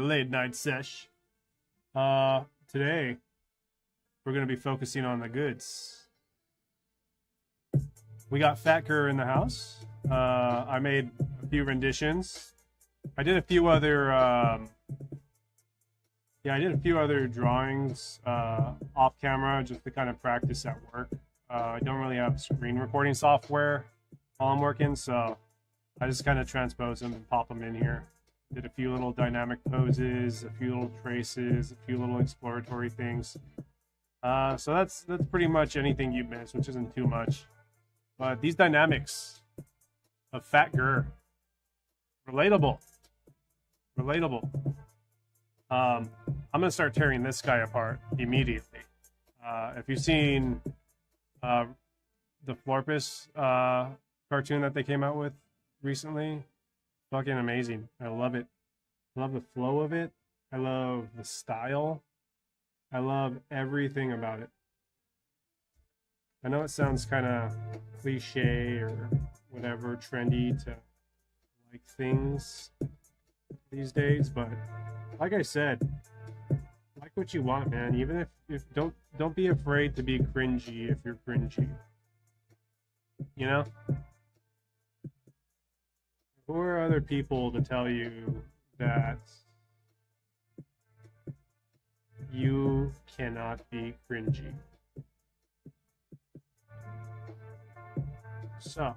late night sesh. Today we're going to be focusing on the goods. We got Fat GIR in the house. I made a few renditions. I did a few other drawings off camera just to kind of practice at work. I don't really have screen recording software while I'm working, so I just kind of transpose them and pop them in here. Did a few little dynamic poses, a few little traces, a few little exploratory things. So that's pretty much anything you miss, which isn't too much. But these dynamics of Fat GIR, relatable. I'm gonna start tearing this guy apart immediately. If you've seen the Florpus cartoon that they came out with recently, fucking amazing. I love it. I love the flow of it. I love the style. I love everything about it. I know it sounds kind of cliche or whatever, trendy to like things these days, but like I said, like what you want, man. Even if don't be afraid to be cringy if you're cringy. You know? Who are other people to tell you that you cannot be cringy? So,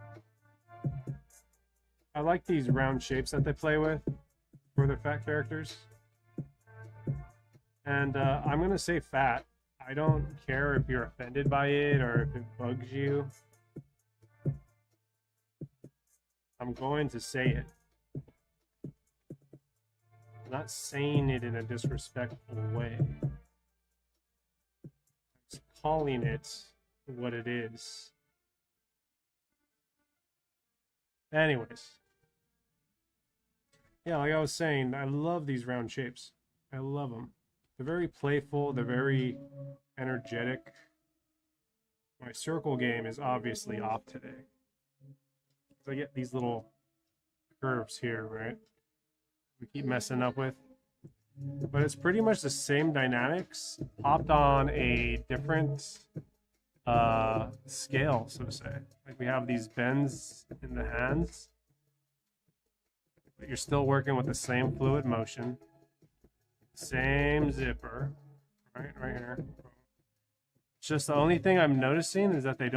I like these round shapes that they play with for their fat characters. And I'm going to say fat. I don't care if you're offended by it or if it bugs you. I'm going to say it. I'm not saying it in a disrespectful way. I'm just calling it what it is. Anyways. Yeah, like I was saying, I love these round shapes. I love them. They're very playful. They're very energetic. My circle game is obviously off today. I get these little curves here, right? We keep messing up with. But it's pretty much the same dynamics, popped on a different scale, so to say. Like we have these bends in the hands, but you're still working with the same fluid motion, same zipper, right here. It's just the only thing I'm noticing is that they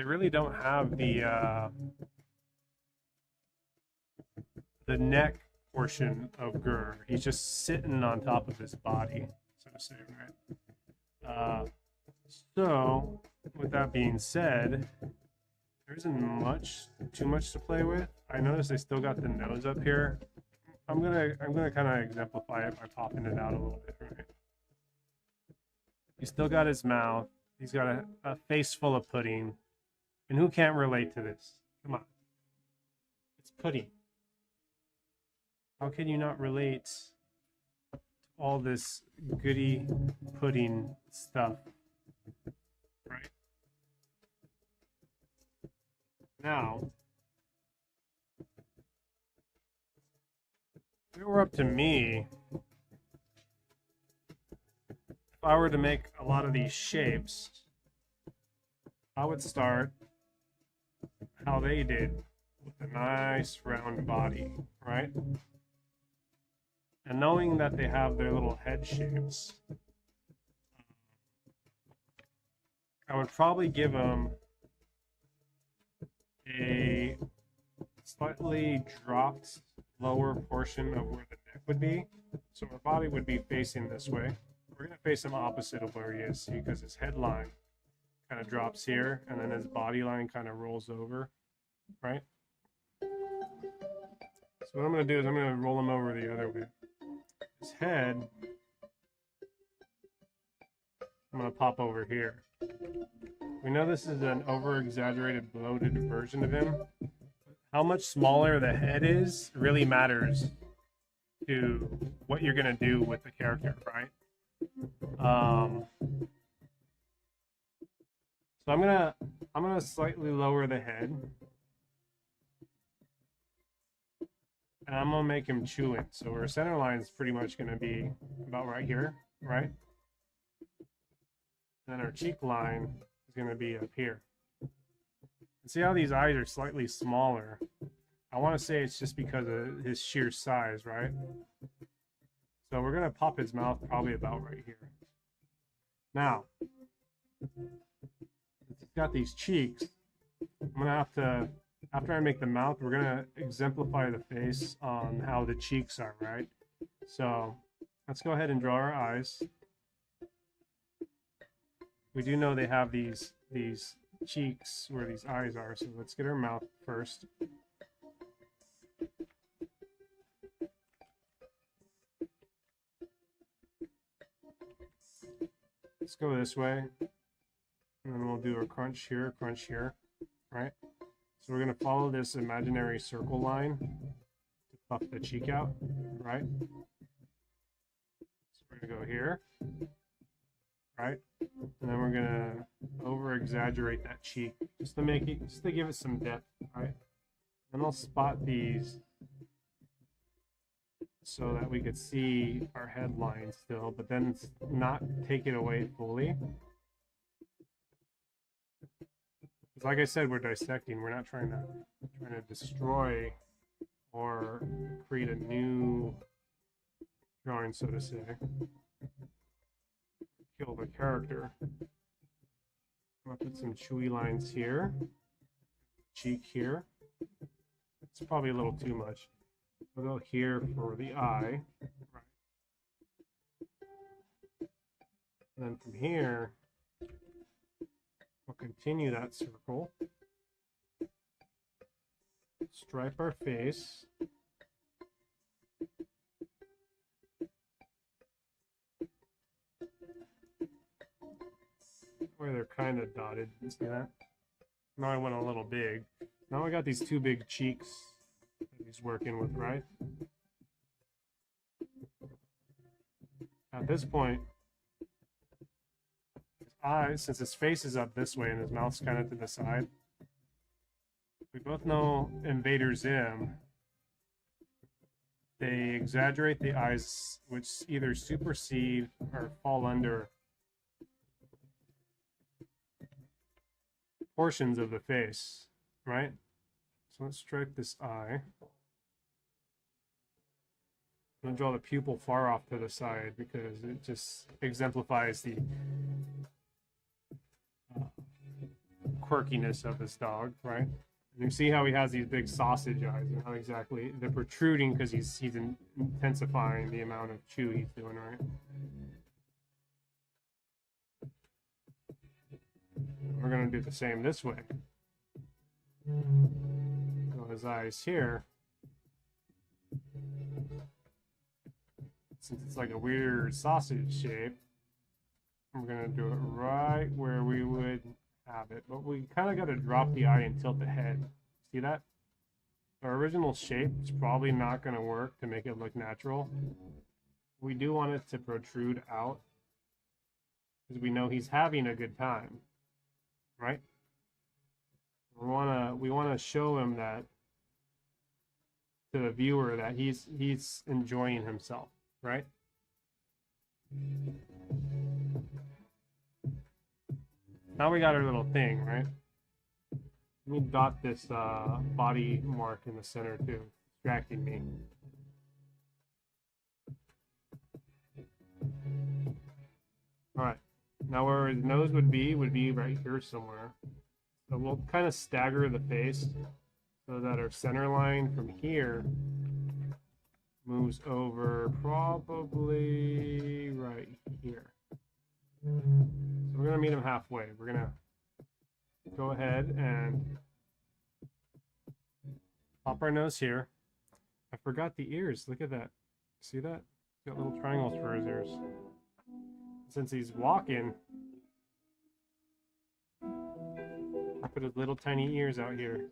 really don't have the neck portion of GIR. He's just sitting on top of his body, so to say, right? So, with that being said, there isn't too much to play with. I noticed they still got the nose up here. I'm gonna kind of exemplify it by popping it out a little bit, right? He's still got his mouth. He's got a face full of pudding. And who can't relate to this? Come on. It's pudding. How can you not relate to all this goody pudding stuff? Right? Now, if it were up to me, if I were to make a lot of these shapes, I would start how they did with a nice round body, right? And knowing that they have their little head shapes, I would probably give them a slightly dropped lower portion of where the neck would be. So our body would be facing this way. We're going to face him opposite of where he is, see, because his headline kind of drops here, and then his body line kind of rolls over, right? So what I'm going to do is I'm going to roll him over the other way. His head, I'm going to pop over here. We know this is an over-exaggerated, bloated version of him. How much smaller the head is really matters to what you're going to do with the character, right? So I'm gonna slightly lower the head. and I'm gonna make him chew it. So our center line is pretty much gonna be about right here, right? And then our cheek line is gonna be up here. And see how these eyes are slightly smaller? I want to say it's just because of his sheer size, right? So we're gonna pop his mouth probably about right here. Now, he's got these cheeks. I'm gonna have to, after I make the mouth, we're gonna exemplify the face on how the cheeks are, right? So let's go ahead and draw our eyes. We do know they have these cheeks where these eyes are, so let's get our mouth first. Let's go this way, and then we'll do a crunch here, right? So we're gonna follow this imaginary circle line to puff the cheek out, right? So we're gonna go here, right? And then we're gonna over exaggerate that cheek just to make it, just to give it some depth, right? And I'll spot these so that we could see our headline still, but then not take it away fully. Because like I said, we're dissecting. We're not trying to destroy or create a new drawing, so to say. Kill the character. I'm gonna put some chewy lines here, cheek here. It's probably a little too much. We'll go here for the eye, right? And then from here, we'll continue that circle. Stripe our face. Where they're kind of dotted. You see that? Now I went a little big. Now I got these two big cheeks that he's working with, right? At this point, his eyes, since his face is up this way and his mouth's kind of to the side, we both know Invader Zim, they exaggerate the eyes, which either supersede or fall under portions of the face, right? So let's stripe this eye. I'm gonna draw the pupil far off to the side because it just exemplifies the quirkiness of this dog, right? And you see how he has these big sausage eyes and how exactly they're protruding because he's intensifying the amount of chew he's doing, right? We're gonna do the same this way. So his eyes here, since it's like a weird sausage shape, we're gonna do it right where we would have it, but we kind of got to drop the eye and tilt the head. See that? Our original shape is probably not going to work to make it look natural. We do want it to protrude out because we know he's having a good time, right? We want to show him that, to the viewer, that he's enjoying himself, right? Now we got our little thing, right? Let me dot this body mark in the center too, distracting me. All right, now where his nose would be right here somewhere. So we'll kind of stagger the face so that our center line from here moves over probably right here. So we're gonna meet him halfway. We're gonna go ahead and pop our nose here. I forgot the ears. Look at that. See that? Got little triangles for his ears. Since he's walking, I put his little tiny ears out here.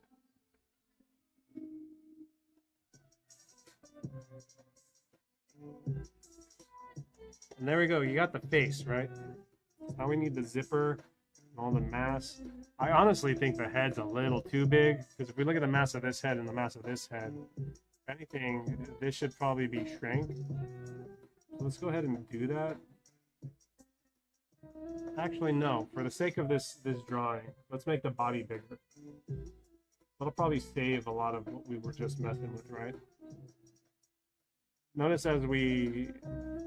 And there we go. You got the face, right? Now we need the zipper and all the mass. I honestly think the head's a little too big, because if we look at the mass of this head and the mass of this head, If anything, this should probably be shrank. Let's go ahead and do that. Actually, no. For the sake of this drawing, let's make the body bigger. That'll probably save a lot of what we were just messing with, right? Notice as we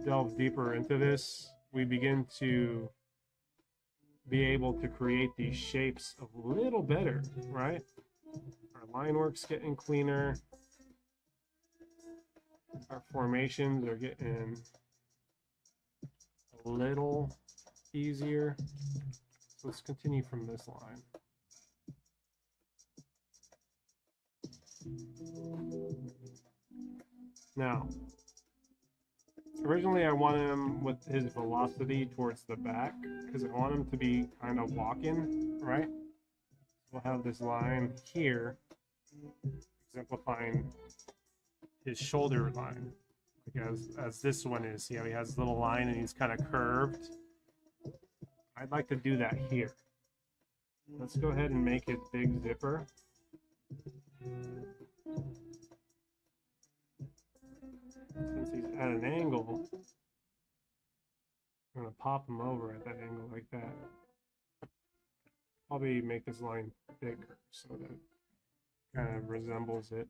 delve deeper into this, we begin to be able to create these shapes a little better, right? Our line work's getting cleaner. Our formations are getting a little easier. So let's continue from this line. Now, originally I want him with his velocity towards the back because I want him to be kind of walking, right? We'll have this line here exemplifying his shoulder line, like as this one is. See how he has a little line and he's kind of curved? I'd like to do that here. Let's go ahead and make his big zipper. Since he's at an angle, I'm going to pop him over at that angle like that. Probably make this line bigger so that it kind of resembles it.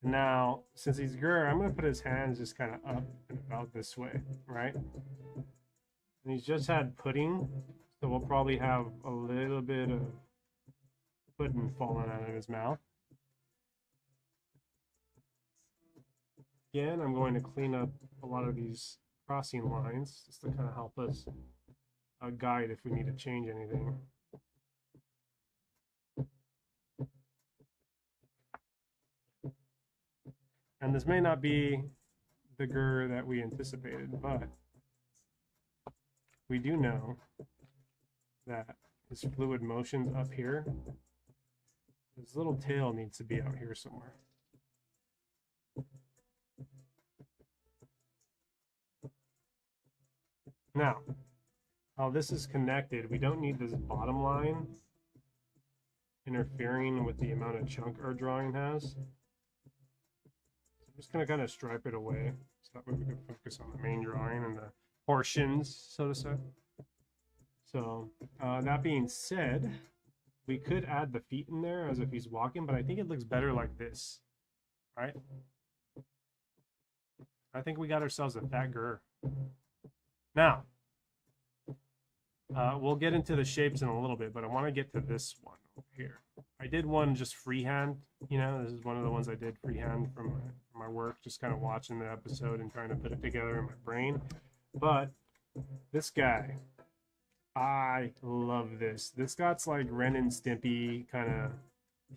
Now, since he's GIR, I'm going to put his hands just kind of up and about this way, right? And he's just had pudding, so we'll probably have a little bit of pudding falling out of his mouth. Again, I'm going to clean up a lot of these crossing lines just to kind of help us guide if we need to change anything. And this may not be the GIR that we anticipated, but we do know that his fluid motion's up here. His little tail needs to be out here somewhere. Now, how this is connected, we don't need this bottom line interfering with the amount of chunk our drawing has. I'm just going to kind of stripe it away so that way we can focus on the main drawing and the portions, so to say. So, that being said, we could add the feet in there as if he's walking, but I think it looks better like this, right? I think we got ourselves a Fat GIR. Now, we'll get into the shapes in a little bit, but I want to get to this one over here. I did one just freehand, you know, this is one of the ones I did freehand from my work, just kind of watching the episode and trying to put it together in my brain. But this guy, I love this. This got's like Ren and Stimpy, kind of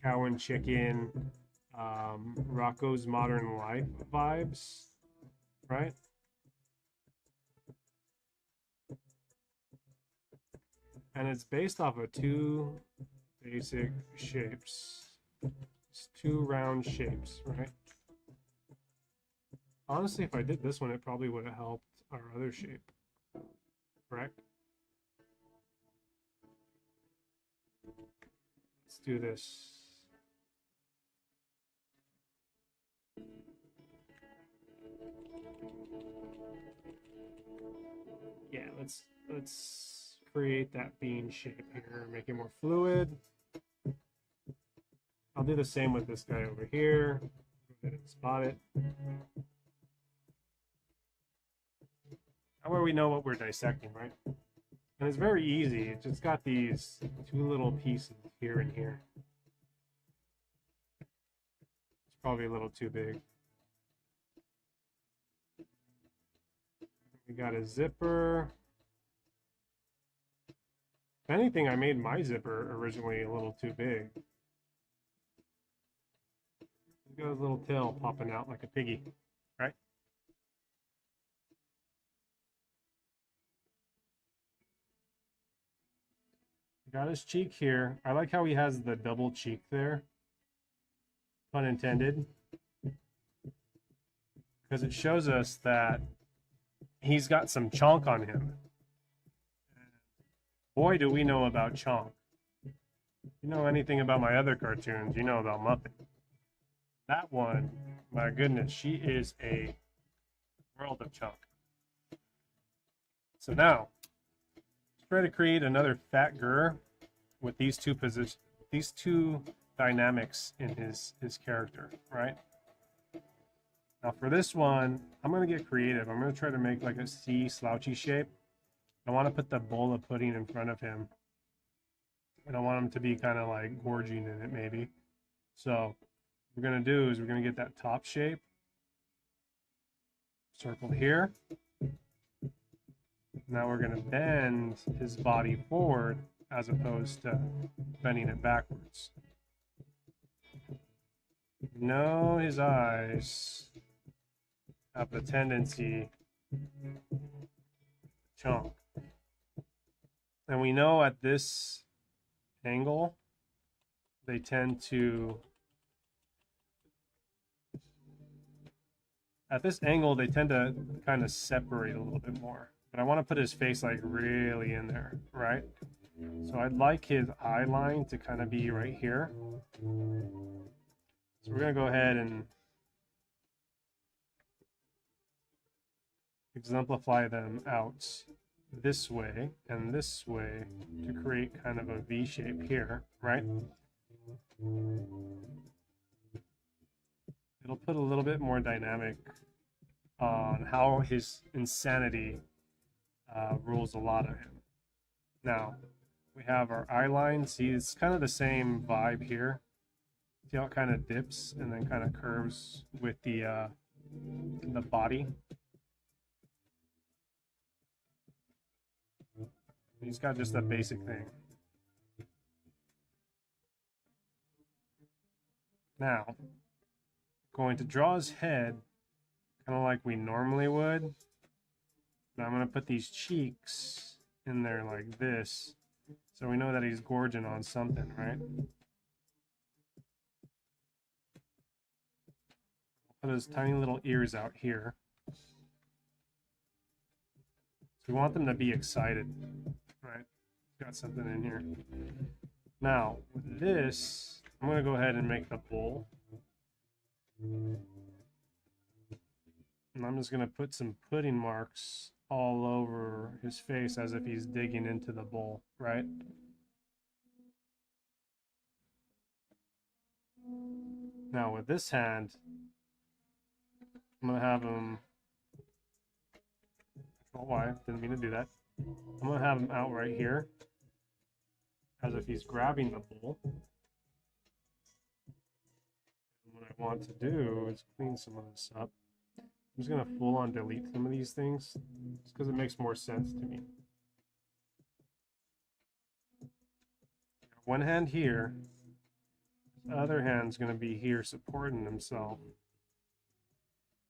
Cow and Chicken, Rocco's Modern Life vibes, right? And it's based off of two basic shapes. It's two round shapes, right? Honestly, if I did this one, it probably would have helped our other shape, correct? Let's do this. Yeah, let's create that bean shape here, make it more fluid. I'll do the same with this guy over here. Go ahead and spot it. That way we know what we're dissecting, right? And it's very easy. It's just got these two little pieces here and here. It's probably a little too big. We got a zipper. If anything, I made my zipper originally a little too big. He's got his little tail popping out like a piggy, right? Got his cheek here. I like how he has the double cheek there. Pun intended. Because it shows us that he's got some chonk on him. Boy, do we know about chonk. you know anything about my other cartoons, you know about Muppet. That one, my goodness, she is a world of chunk. So now, let's try to create another Fat GIR with these two dynamics in his character, right? Now for this one, I'm gonna get creative. I'm gonna try to make like a C slouchy shape. I want to put the bowl of pudding in front of him, and I want him to be kind of like gorging in it, maybe. So what we're gonna do is we're gonna get that top shape circled here. Now we're gonna bend his body forward as opposed to bending it backwards. You know his eyes have the tendency to chunk. And we know at this angle, they tend to, kind of separate a little bit more. But I want to put his face like really in there, right? So I'd like his eye line to kind of be right here. So we're going to go ahead and exemplify them out this way and this way to create kind of a V shape here, right? It'll put a little bit more dynamic on how his insanity rules a lot of him. Now, we have our eye line. See, it's kind of the same vibe here. See how it kind of dips and then kind of curves with the body. He's got just a basic thing. Now, going to draw his head kind of like we normally would. Now I'm going to put these cheeks in there like this, so we know that he's gorging on something, right? Put his tiny little ears out here. So we want them to be excited, right? Got something in here. Now, with this, I'm going to go ahead and make the bowl. And I'm just going to put some pudding marks all over his face as if he's digging into the bowl, right? Now with this hand, I'm going to have him, oh, why? Didn't mean to do that. I'm going to have him out right here as if he's grabbing the bowl. And what I want to do is clean some of this up. I'm just going to full on delete some of these things just because it makes more sense to me. One hand here, the other hand's going to be here supporting himself.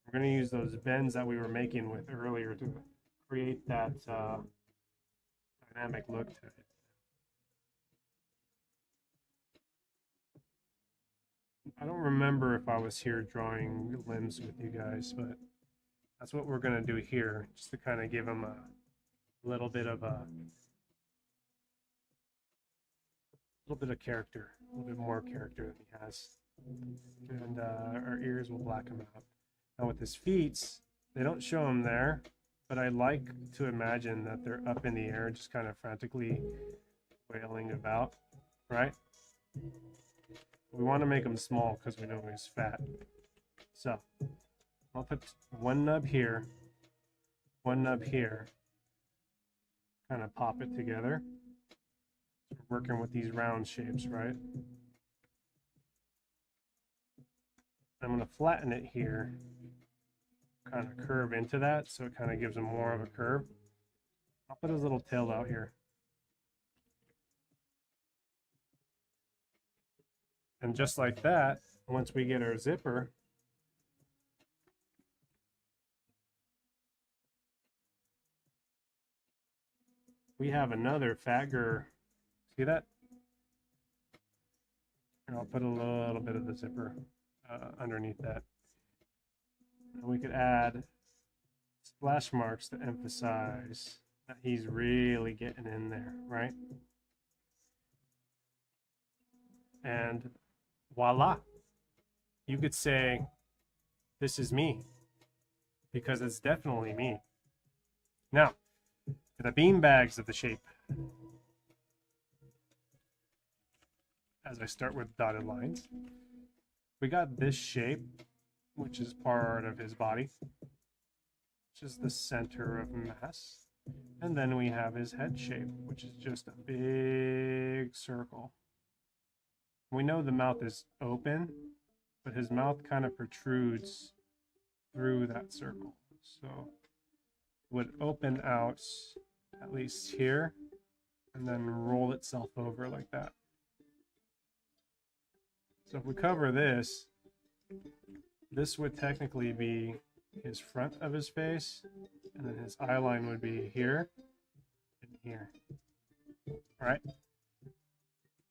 We're going to use those bends that we were making with earlier to create that dynamic look to it. I don't remember if I was here drawing limbs with you guys, but that's what we're going to do here, just to kind of give him a little bit of character, a little bit more character than he has. And our ears will black him out. Now with his feet, they don't show him there, but I like to imagine that they're up in the air, just kind of frantically wailing about, right? We want to make him small because we know he's fat. So I'll put one nub here, one nub here, kind of pop it together. So we're working with these round shapes, right? I'm going to flatten it here, kind of curve into that, so it kind of gives him more of a curve. I'll put his little tail out here. And just like that, once we get our zipper, we have another Fat GIR. See that? And I'll put a little bit of the zipper underneath that. And we could add splash marks to emphasize that he's really getting in there, right? And voila, you could say, this is me, because it's definitely me. Now, the beanbags of the shape. As I start with dotted lines, we got this shape, which is part of his body, which is the center of mass. And then we have his head shape, which is just a big circle. We know the mouth is open, but his mouth kind of protrudes through that circle. So it would open out at least here and then roll itself over like that. So if we cover this, this would technically be his front of his face, and then his eye line would be here and here. All right.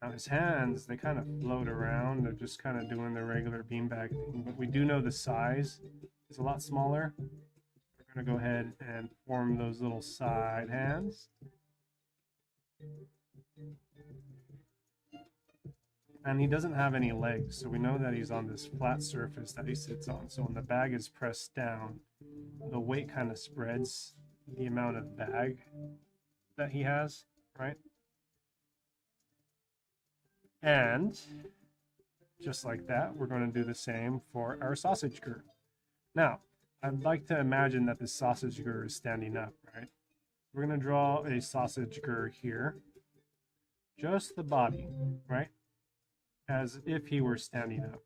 Now his hands, they kind of float around. They're just kind of doing the regular beanbag thing, but we do know the size is a lot smaller. We're going to go ahead and form those little side hands. And he doesn't have any legs, so we know that he's on this flat surface that he sits on. So when the bag is pressed down, the weight kind of spreads the amount of bag that he has, right? And just like that, we're going to do the same for our sausage GIR. Now, I'd like to imagine that this sausage GIR is standing up, right? We're going to draw a sausage GIR here, just the body, right? As if he were standing up.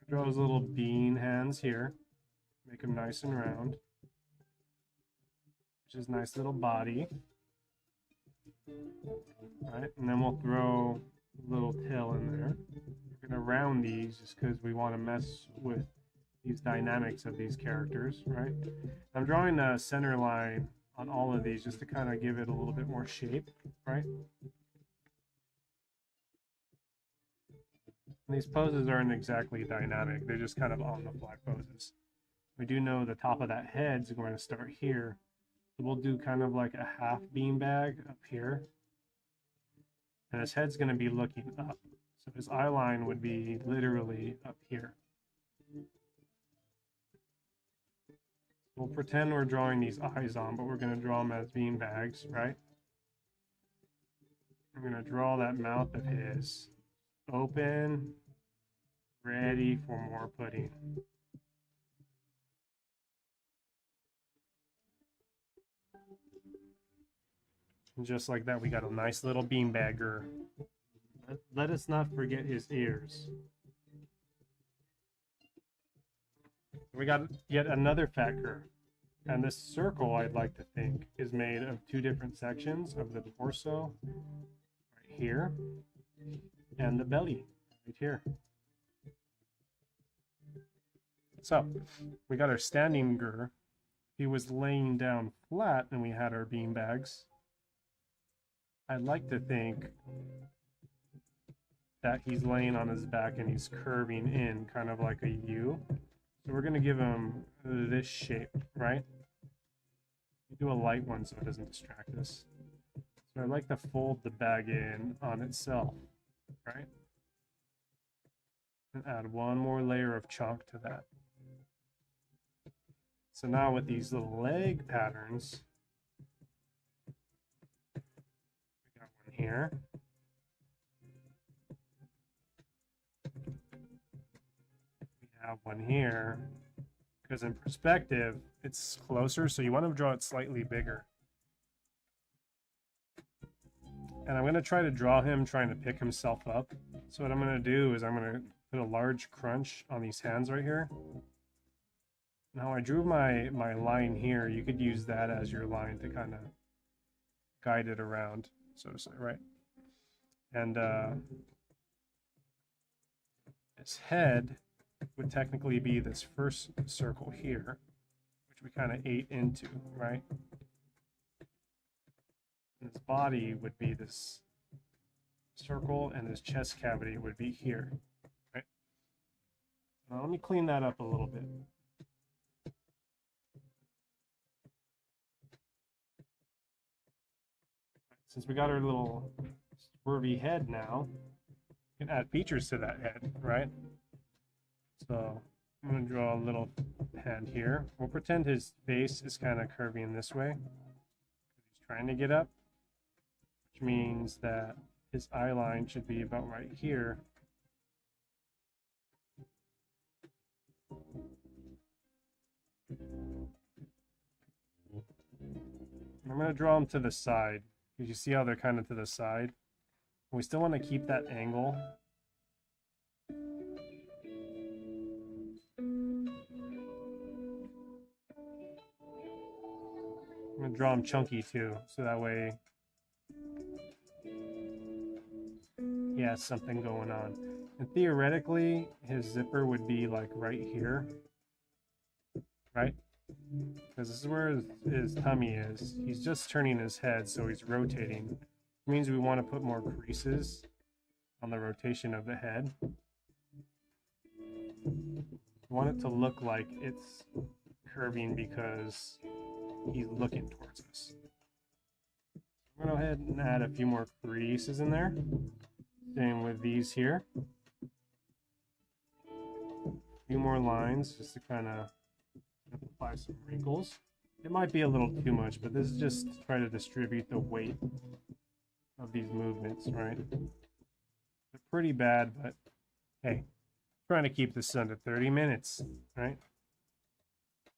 Draw his little bean hands here, make them nice and round, which is a nice little body. All right, and then we'll throw a little tail in there. We're going to round these just because we want to mess with these dynamics of these characters, right? I'm drawing a center line on all of these just to kind of give it a little bit more shape, right? And these poses aren't exactly dynamic. They're just kind of on-the-fly poses. We do know the top of that head's going to start here. So we'll do kind of like a half beanbag up here. And his head's going to be looking up. So his eye line would be literally up here. We'll pretend we're drawing these eyes on, but we're going to draw them as beanbags, right? We're going to draw that mouth of his open, ready for more pudding. And just like that, we got a nice little beanbagger. Let us not forget his ears. We got yet another Fat GIR. And this circle, I'd like to think, is made of two different sections of the torso, right here, and the belly, right here. So, we got our standing GIR. He was laying down flat, and we had our beanbags. I'd like to think that he's laying on his back and he's curving in, kind of like a U. So we're going to give him this shape, right? We do a light one so it doesn't distract us. So I'd like to fold the bag in on itself, right? And add one more layer of chalk to that. So now with these little leg patterns, we got one here. We have one here. Because in perspective, it's closer, so you want to draw it slightly bigger. And I'm going to try to draw him trying to pick himself up. So what I'm going to do is I'm going to put a large crunch on these hands right here. Now I drew my line here. You could use that as your line to kind of guide it around, so to say, right? And his head would technically be this first circle here, which we kind of ate into, right? And his body would be this circle, and his chest cavity would be here, right? Now let me clean that up a little bit. Since we got our little curvy head now. You can add features to that head, right? So I'm going to draw a little hand here. We'll pretend his face is kind of curvy in this way. He's trying to get up, which means that his eye line should be about right here. I'm going to draw them to the side, because you see how they're kind of to the side. We still want to keep that angle. I'm going to draw them chunky too, so that way he has something going on. And theoretically, his zipper would be like right here, right? Because this is where his tummy is. He's just turning his head, so he's rotating. It means we want to put more creases on the rotation of the head. We want it to look like it's curving because he's looking towards us. I'm going to go ahead and add a few more creases in there. Same with these here. A few more lines just to kind of apply some wrinkles. It might be a little too much, but this is just to try to distribute the weight of these movements, right? They're pretty bad, but hey, trying to keep this under 30 minutes, right?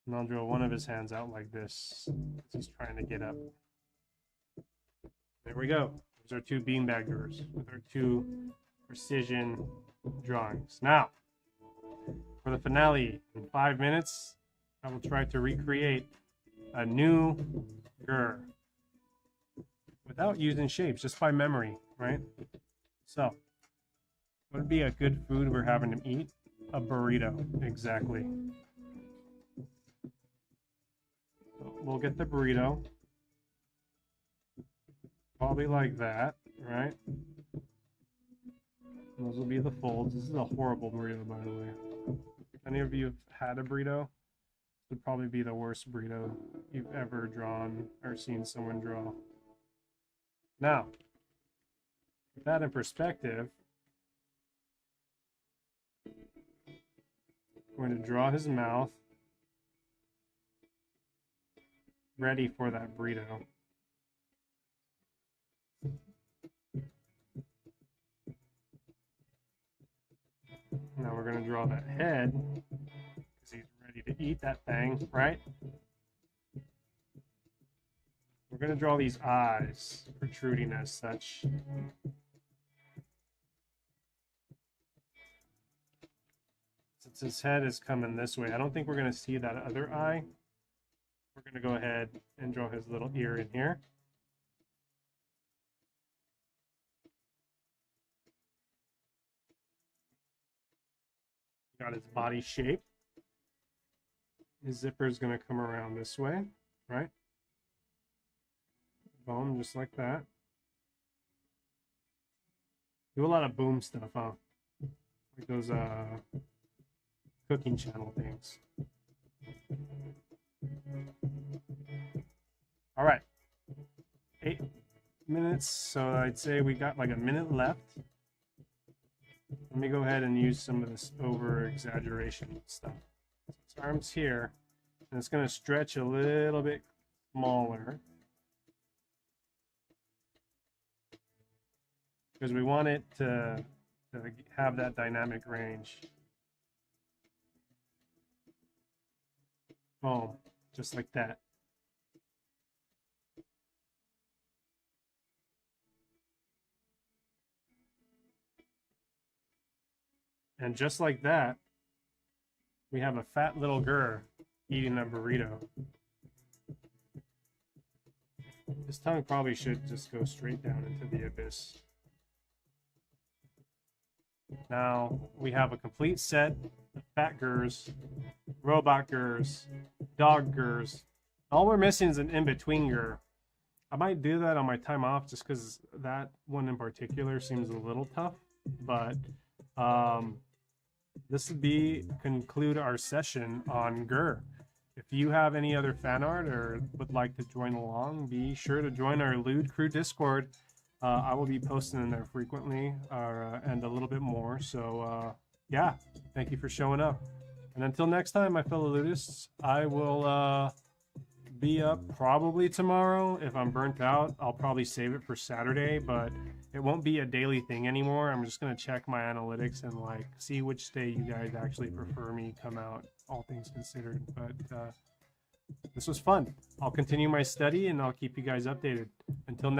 And I'll draw one of his hands out like this as he's trying to get up. There we go. Those are two beanbag GIRs with our two precision drawings. Now, for the finale, in 5 minutes, I will try to recreate a new GIR without using shapes, just by memory, right? So, what would be a good food we're having him eat? A burrito, exactly. So we'll get the burrito. Probably like that, right? And those will be the folds. This is a horrible burrito, by the way. If any of you have had a burrito, this would probably be the worst burrito you've ever drawn or seen someone draw. Now, with that in perspective, I'm going to draw his mouth ready for that burrito. Now we're going to draw that head because he's ready to eat that thing, right? We're going to draw these eyes protruding as such. Since his head is coming this way, I don't think we're going to see that other eye. We're going to go ahead and draw his little ear in here. Got his body shape. His zipper is going to come around this way, right? Boom, just like that. Do a lot of boom stuff, huh? Like those cooking channel things. All right. 8 minutes, so I'd say we got like a minute left. Let me go ahead and use some of this over exaggeration stuff. So his arm's here, and it's going to stretch a little bit smaller because we want it to have that dynamic range. Boom, just like that. And just like that, we have a fat little GIR eating a burrito. His tongue probably should just go straight down into the abyss. Now we have a complete set of fat GIRs, robot GIRs, dog GIRs. All we're missing is an in-between GIR. I might do that on my time off just because that one in particular seems a little tough, but this would conclude our session on GIR. If you have any other fan art or would like to join along, be sure to join our Lude Crew Discord. I will be posting in there frequently and a little bit more. So yeah, thank you for showing up. And until next time, my fellow Ludists, I will be up probably tomorrow. If I'm burnt out, I'll probably save it for Saturday, but it won't be a daily thing anymore. I'm just going to check my analytics and like see which day you guys actually prefer me come out, all things considered. But this was fun. I'll continue my study and I'll keep you guys updated. Until next